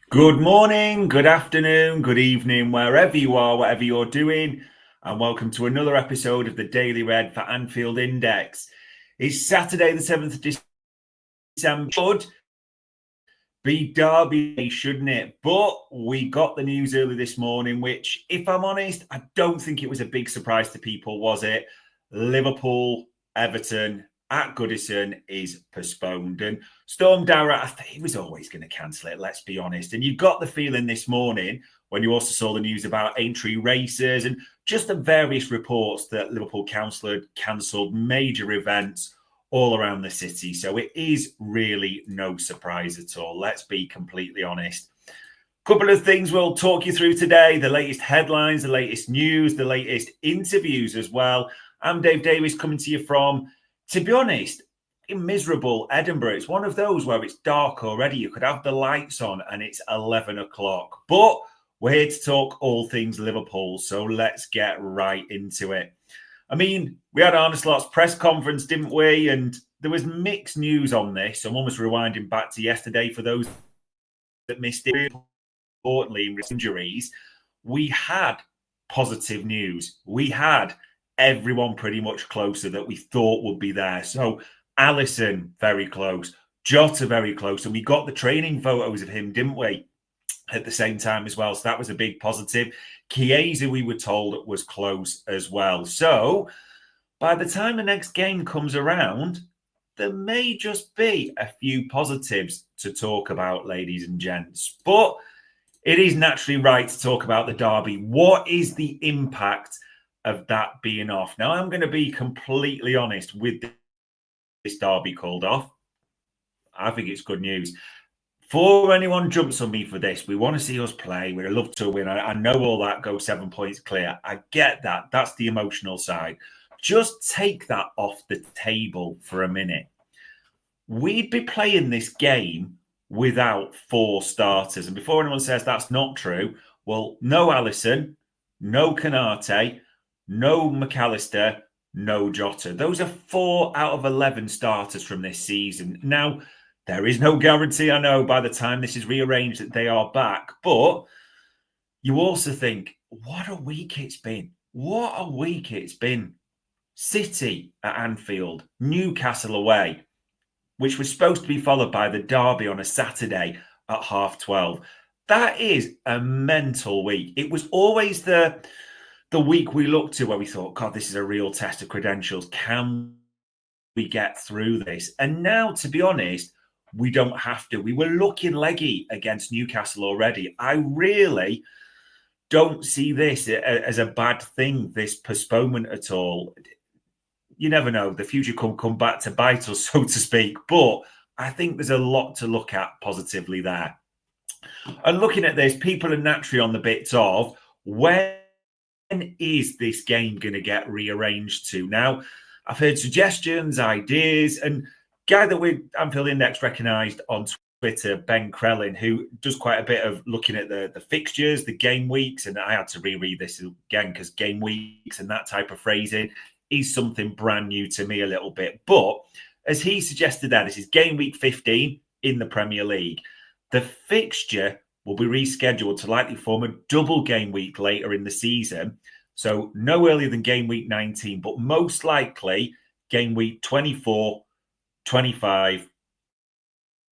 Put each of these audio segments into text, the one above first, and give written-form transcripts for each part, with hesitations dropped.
Good morning, good afternoon, good evening, wherever you are, whatever you're doing, and welcome to another episode of the Daily Red for Anfield Index. It's Saturday, the 7th of December. Should be Derby Day, shouldn't it? But we got the news early this morning, which, if I'm honest, I don't think it was a big surprise to people, was it? Liverpool, Everton at Goodison is postponed. And Storm Darragh, I think he was always going to cancel it, let's be honest. And you got the feeling this morning when you also saw the news about Aintree races and just the various reports that Liverpool Council had cancelled major events all around the city. So it is really no surprise at all. Let's be completely honest. Couple of things we'll talk you through today. The latest headlines, the latest news, the latest interviews as well. I'm Dave Davies coming to you from, to be honest, in miserable Edinburgh. It's one of those where it's dark already. You could have the lights on and it's 11 o'clock. But we're here to talk all things Liverpool. So let's get right into it. I mean, we had Arne Slot's press conference, didn't we? And there was mixed news on this. I'm almost rewinding back to yesterday for those that missed it. Importantly, in injuries, we had positive news. We had everyone pretty much closer that we thought would be there. So Alisson, very close. Jota, very close. And we got the training photos of him, didn't we? At the same time as well. So that was a big positive. Chiesa, we were told, was close as well. So by the time the next game comes around, there may just be a few positives to talk about, ladies and gents. But it is naturally right to talk about the derby. What is the impact of that being off? Now, I'm going to be completely honest with this derby called off. I think it's good news. Before anyone jumps on me for this, we want to see us play. We'd love to win. I know all that, go 7 points clear. I get that. That's the emotional side. Just take that off the table for a minute. We'd be playing this game without 4 starters. And before anyone says that's not true, well, no Alisson, no Canate, no McAllister, no Jota. Those are 4 out of 11 starters from this season. Now, there is no guarantee, I know, by the time this is rearranged that they are back. But you also think, what a week it's been. What a week it's been. City at Anfield, Newcastle away, which was supposed to be followed by the derby on a Saturday at 12:30. That is a mental week. It was always the week we looked to where we thought, God, this is a real test of credentials. Can we get through this? And now, to be honest, we don't have to. We were looking leggy against Newcastle already. I really don't see this as a bad thing, this postponement at all. You never know. The future can come back to bite us, so to speak. But I think there's a lot to look at positively there. And looking at this, people are naturally on the bits of, when is this game going to get rearranged to? Now, I've heard suggestions, ideas, and guy that we Anfield Index recognised on Twitter, Ben Krellin, who does quite a bit of looking at the fixtures, the game weeks, and I had to reread this again because game weeks and that type of phrasing is something brand new to me a little bit. But as he suggested there, this is game week 15 in the Premier League. The fixture will be rescheduled to likely form a double game week later in the season. So no earlier than game week 19, but most likely game week 24, 25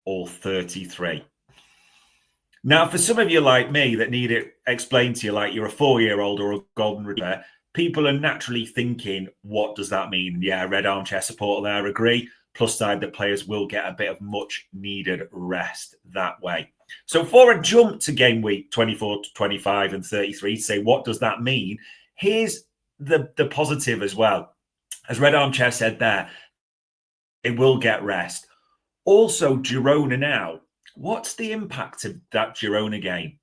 or 33. Now, for some of you like me that need it explained to you like you're a 4-year-old or a golden retriever, people are naturally thinking, what does that mean? Yeah, red armchair supporter there, agree. Plus side that players will get a bit of much needed rest that way. So for a jump to game week 24, 25 and 33 to say, what does that mean? Here's the positive as well. As Red Armchair said there, it will get rest. Also, Girona now. What's the impact of that Girona game?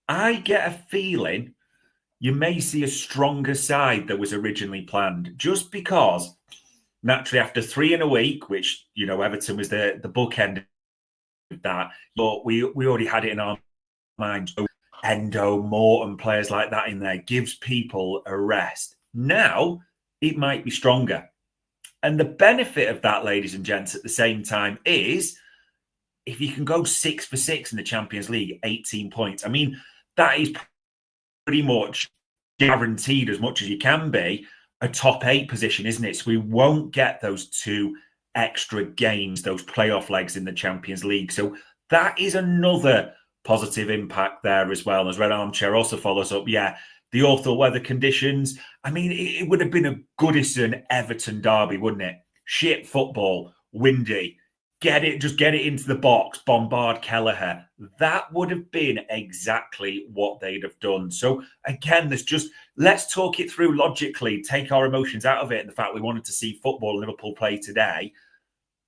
I get a feeling you may see a stronger side than was originally planned, just because naturally after 3 in a week, which, you know, Everton was the bookend of that, but we already had it in our mind. So Endo, Morton, players like that in there gives people a rest. Now it might be stronger. And the benefit of that, ladies and gents, at the same time is if you can go 6 for 6 in the Champions League, 18 points, I mean, that is pretty much guaranteed, as much as you can be, a top 8 position, isn't it? So we won't get those 2 extra games, those playoff legs in the Champions League. So that is another positive impact there as well. As Red Armchair also follows up, the awful weather conditions. I mean, it would have been a Goodison Everton derby, wouldn't it? Shit football, windy. Just get it into the box, bombard Kelleher. That would have been exactly what they'd have done. So again, let's talk it through logically, take our emotions out of it, and the fact we wanted to see football and Liverpool play today.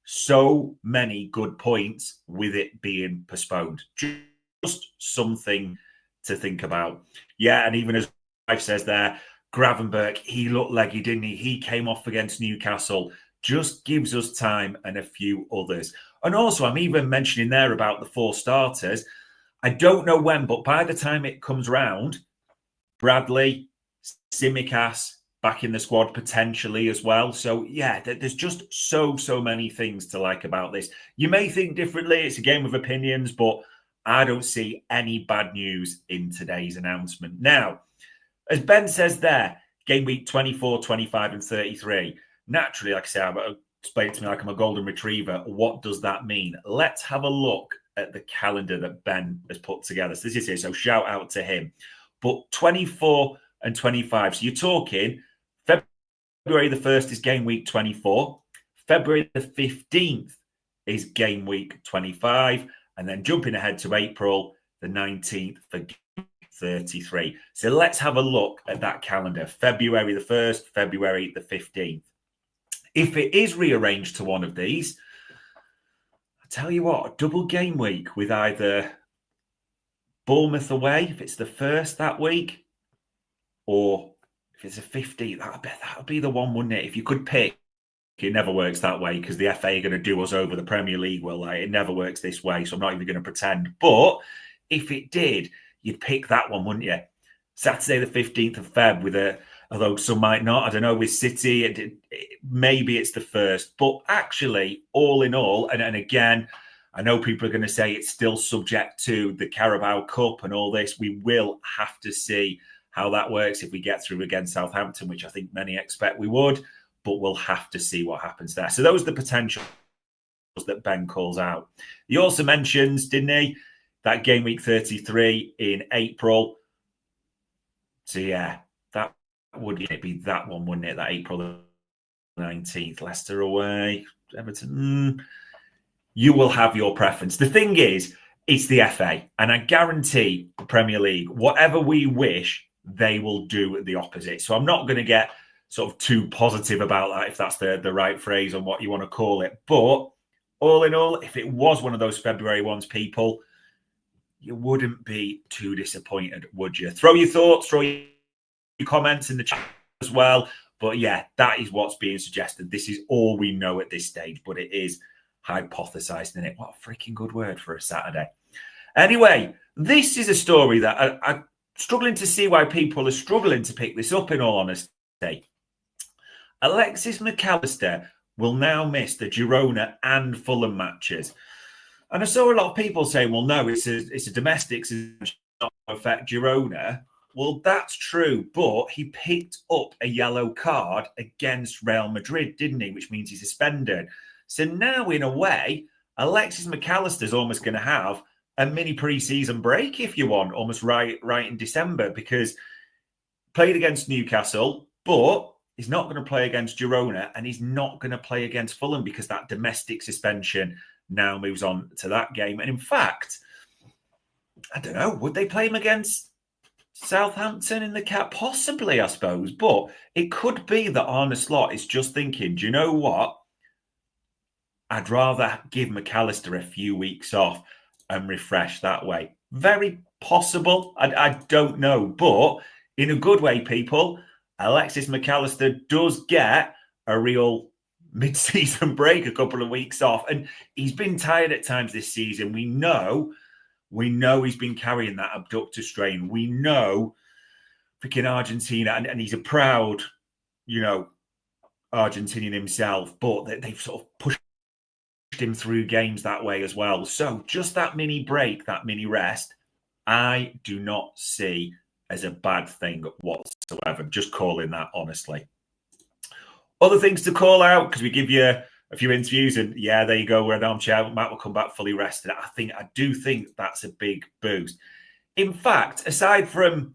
So many good points with it being postponed. Just something to think about. Yeah, and even as wife says there, Gravenberch, he looked leggy, didn't he? He came off against Newcastle. Just gives us time and a few others. And also, I'm even mentioning there about the 4 starters. I don't know when, but by the time it comes round, Bradley, Tsimikas back in the squad potentially as well. So, there's just so many things to like about this. You may think differently. It's a game of opinions, but I don't see any bad news in today's announcement. Now, as Ben says there, game week 24, 25 and 33. Naturally, like I say, explain it to me like I'm a golden retriever. What does that mean? Let's have a look at the calendar that Ben has put together. So this is here, so shout out to him. But 24 and 25. So you're talking February the 1st is game week 24. February the 15th is game week 25. And then jumping ahead to April the 19th for game 33. So let's have a look at that calendar. February the 1st, February the 15th. If it is rearranged to one of these, I tell you what, a double game week with either Bournemouth away, if it's the 1st that week, or if it's a 15th, that would be the one, wouldn't it? If you could pick, it never works that way because the FA are going to do us over. The Premier League will. It never works this way, so I'm not even going to pretend. But if it did, you'd pick that one, wouldn't you? Saturday the 15th of Feb with although some might not, I don't know, with City, maybe it's the 1st. But actually, all in all, and again, I know people are going to say it's still subject to the Carabao Cup and all this. We will have to see how that works if we get through against Southampton, which I think many expect we would. But we'll have to see what happens there. So those are the potentials that Ben calls out. He also mentions, didn't he, that game week 33 in April. So that would be that one, wouldn't it? That April the 19th, Leicester away, Everton. You will have your preference. The thing is, it's the FA, and I guarantee the Premier League, whatever we wish, they will do the opposite. So I'm not going to get sort of too positive about that, if that's the right phrase on what you want to call it. But all in all, if it was one of those February ones, people, you wouldn't be too disappointed, would you? Throw your thoughts, throw your comments in the chat as well. But that is what's being suggested. This is all we know at this stage, but it is hypothesized, isn't it? What a freaking good word for a Saturday. Anyway, this is a story that I'm struggling to see why people are struggling to pick this up, in all honesty. Alexis McAllister will now miss the Girona and Fulham matches. And I saw a lot of people saying, well, no, it's a domestic, so it not affect Girona. Well, that's true, but he picked up a yellow card against Real Madrid, didn't he? Which means he's suspended. So now, in a way, Alexis McAllister's almost going to have a mini pre-season break, if you want, almost right in December, because played against Newcastle, but he's not going to play against Girona, and he's not going to play against Fulham because that domestic suspension now moves on to that game. And in fact, I don't know, would they play him against Southampton in the cap? Possibly, I suppose. But it could be that Arne Slot is just thinking, do you know what? I'd rather give McAllister a few weeks off and refresh that way. Very possible. I don't know. But in a good way, people, Alexis McAllister does get a real mid-season break, a couple of weeks off. And he's been tired at times this season. We know he's been carrying that abductor strain. We know freaking Argentina, and he's a proud, Argentinian himself, but they've sort of pushed pushed him through games that way as well. So just that mini break, that mini rest, I do not see as a bad thing whatsoever. Just calling that honestly. Other things to call out, because we give you a few interviews, and yeah, there you go. We're an armchair. Matt will come back fully rested. I do think that's a big boost. In fact, aside from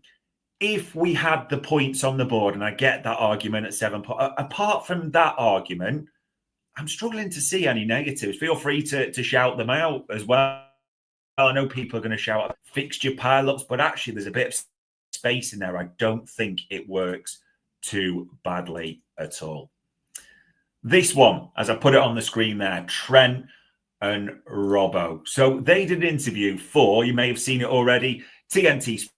if we had the points on the board, and I get that argument at 7 points, apart from that argument, I'm struggling to see any negatives. Feel free to shout them out as well. I know people are going to shout at fixture pileups, but actually there's a bit of space in there. I don't think it works too badly at all. This one, as I put it on the screen there, Trent and Robbo. So they did an interview for, you may have seen it already, TNT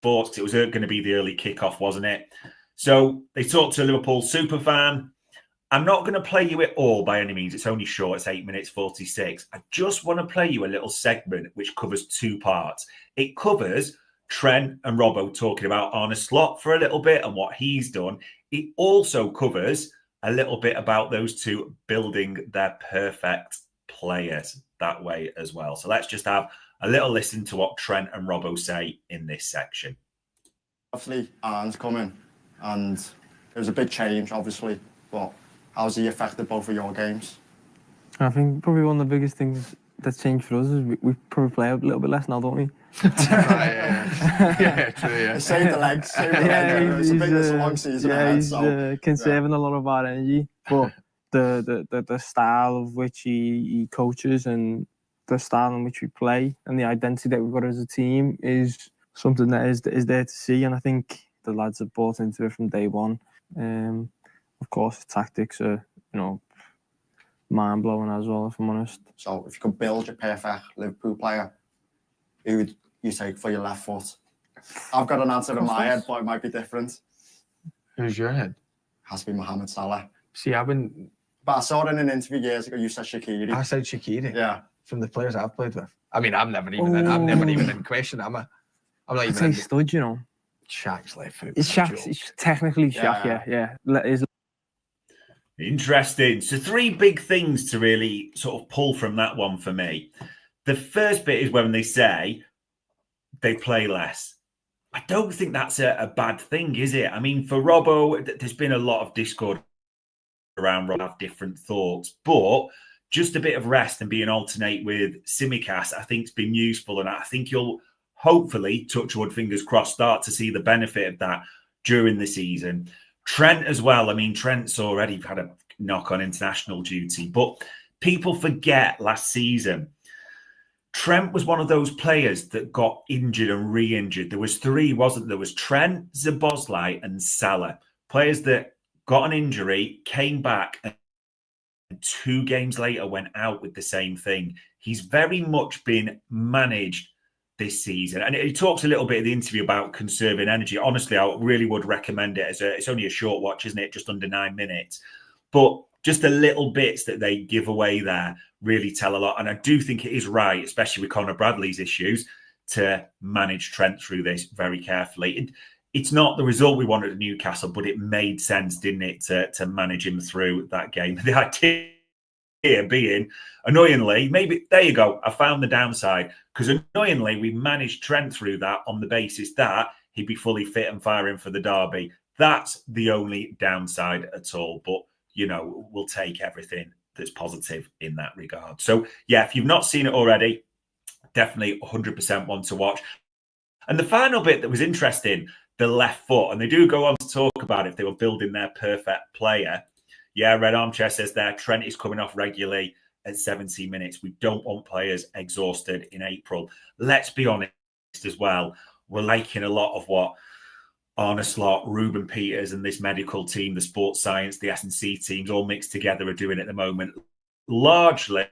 Sports. It was going to be the early kickoff, wasn't it? So they talked to a Liverpool superfan. I'm not going to play you it all by any means. It's only short. It's 8 minutes 46. I just want to play you a little segment which covers two parts. It covers Trent and Robbo talking about Arne Slot for a little bit and what he's done. It also covers a little bit about those two building their perfect players that way as well. So let's just have a little listen to what Trent and Robbo say in this section. Obviously, Arne's coming, and it was a big change, obviously, but how's he affected both of your games? I think probably one of the biggest things that's changed for us is we probably play a little bit less now, don't we? Yeah, true, yeah. Save the legs. It's a long season ahead, he's conserving a lot of our energy, but the style of which he coaches and the style in which we play and the identity that we've got as a team is something that is there to see, and I think the lads have bought into it from day one. Of course, tactics are, mind-blowing as well, if I'm honest. So if you could build your perfect Liverpool player, who would you take for your left foot? I've got an answer in my head, but it might be different. Who's your head? Has to be Mohamed Salah. See, But I saw it in an interview years ago, you said Shaqiri. I said Shaqiri. Yeah. From the players I've played with. I mean, I'm never even in question, am I? I'm not even in stud, Shaq's left foot. It's technically Shaq, yeah. Interesting. So 3 big things to really sort of pull from that one for me. The first bit is when they say they play less. I don't think that's a bad thing, is it? I mean, for Robbo, there's been a lot of discord around Robbo, have different thoughts, but just a bit of rest and being alternate with Tsimikas, I think, has been useful. And I think you'll hopefully, touch wood, fingers crossed, start to see the benefit of that during the season. Trent as well. I mean, Trent's already had a knock on international duty, but people forget last season, Trent was one of those players that got injured and re-injured. There was 3, wasn't there? There was Trent, Szoboszlai and Salah. Players that got an injury, came back, and 2 games later went out with the same thing. He's very much been managed this season. And he talks a little bit in the interview about conserving energy. Honestly, I really would recommend it. It's only a short watch, isn't it? Just under 9 minutes. But just the little bits that they give away there really tell a lot. And I do think it is right, especially with Conor Bradley's issues, to manage Trent through this very carefully. It's not the result we wanted at Newcastle, but it made sense, didn't it, to manage him through that game. The idea being, annoyingly, maybe, there you go, I found the downside, because annoyingly, we managed Trent through that on the basis that he'd be fully fit and firing for the derby. That's the only downside at all. But, we'll take everything that's positive in that regard. So, yeah, if you've not seen it already, definitely 100% one to watch. And the final bit that was interesting, the left foot, and they do go on to talk about if they were building their perfect player. Yeah, Red Armchair says there, Trent is coming off regularly at 17 minutes. We don't want players exhausted in April. Let's be honest as well. We're liking a lot of what Arne Slot, Ruben Peters and this medical team, the sports science, the S&C teams all mixed together are doing at the moment. Largely,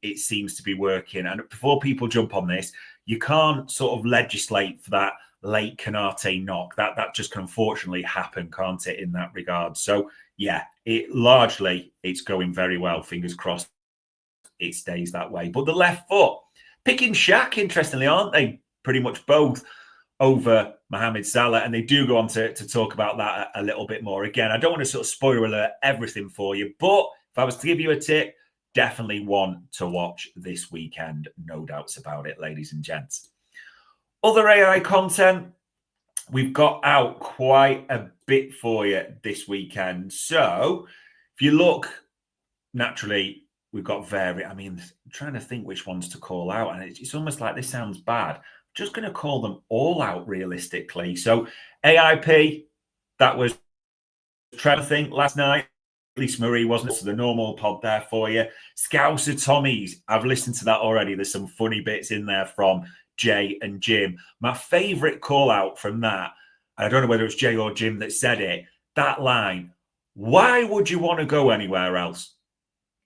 it seems to be working. And before people jump on this, you can't sort of legislate for that late Canate knock. That just can unfortunately happen, can't it, in that regard? So, yeah, it's going very well. Fingers crossed it stays that way. But the left foot, picking Shaq, interestingly, aren't they? Pretty much both over Mohamed Salah. And they do go on to talk about that a little bit more. Again, I don't want to sort of spoiler alert everything for you, but if I was to give you a tip, definitely one to watch this weekend. No doubts about it, ladies and gents. Other AI content, we've got out quite a bit for you this weekend. So if you look, naturally, we've got I'm trying to think which ones to call out. And it's almost like this sounds bad. I'm just going to call them all out realistically. So AIP, that was Trent, I think, last night. At least Marie wasn't, so the normal pod there for you. Scouser Tommies, I've listened to that already. There's some funny bits in there from Jay and Jim. My favourite call out from that, I don't know whether it's Jay or Jim that said it, that line, why would you want to go anywhere else?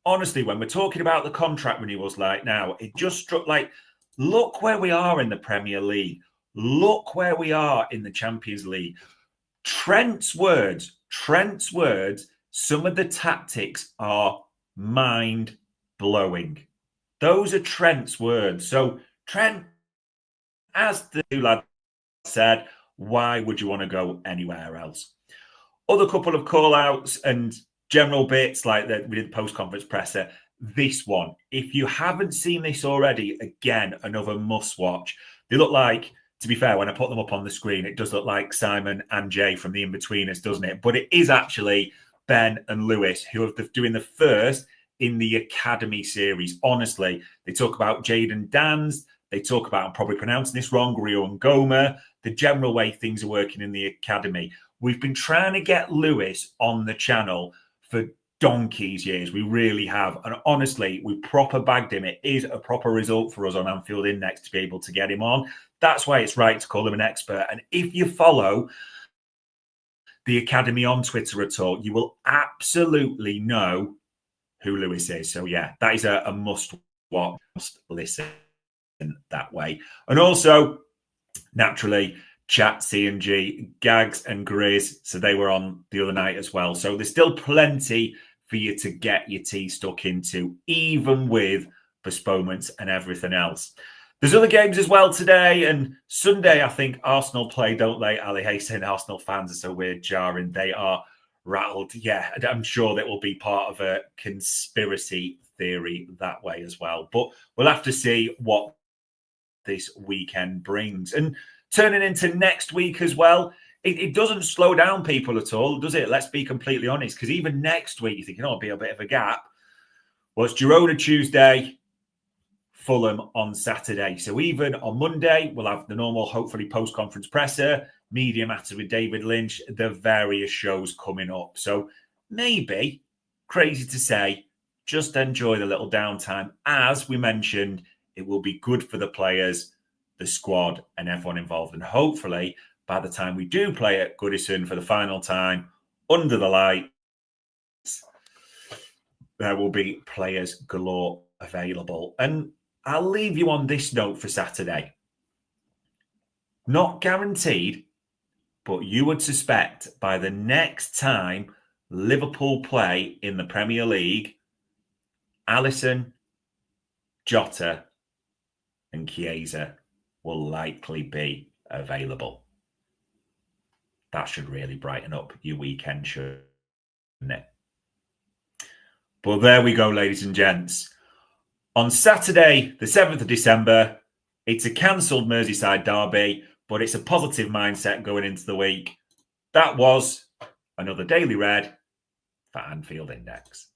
Honestly, when we're talking about the contract renewals like now, it just struck like, look where we are in the Premier League. Look where we are in the Champions League. Trent's words, some of the tactics are mind-blowing. Those are Trent's words. So Trent, as the two lads said, why would you want to go anywhere else? Other couple of call-outs and general bits like that we did the post-conference presser. This one, if you haven't seen this already, again, another must-watch. They look like, to be fair, when I put them up on the screen, it does look like Simon and Jay from The In-Betweeners, doesn't it? But it is actually Ben and Lewis, who are doing the first in the Academy series. Honestly, they talk about Jaden Dans. They talk about, I'm probably pronouncing this wrong, Rio and Goma, the general way things are working in the Academy. We've been trying to get Lewis on the channel for donkey's years. We really have. And honestly, we proper bagged him. It is a proper result for us on Anfield Index to be able to get him on. That's why it's right to call him an expert. And if you follow the Academy on Twitter at all, you will absolutely know who Lewis is. So yeah, that is a must watch, must listen that way. And also, naturally, Chat, C&G, Gags and Grizz. So they were on the other night as well. So there's still plenty for you to get your tea stuck into, even with postponements and everything else. There's other games as well today. And Sunday, I think Arsenal play, don't they? Ali Hay saying Arsenal fans are so weird, jarring. They are rattled. Yeah, I'm sure that will be part of a conspiracy theory that way as well. But we'll have to see what this weekend brings. And turning into next week as well, it doesn't slow down people at all, does it? Let's be completely honest, because even next week, you're thinking, oh, it'll be a bit of a gap. Well, it's Girona Tuesday, Fulham on Saturday. So even on Monday, we'll have the normal, hopefully, post-conference presser, Media Matters with David Lynch, the various shows coming up. So maybe, crazy to say, just enjoy the little downtime. As we mentioned, it will be good for the players, the squad, and everyone involved. And hopefully, by the time we do play at Goodison for the final time, under the lights, there will be players galore available. And I'll leave you on this note for Saturday. Not guaranteed, but you would suspect by the next time Liverpool play in the Premier League, Alisson, Jota, and Chiesa will likely be available. That should really brighten up your weekend, shouldn't it? But there we go, ladies and gents. On Saturday, the 7th of December, it's a cancelled Merseyside derby, but it's a positive mindset going into the week. That was another Daily Red for Anfield Index.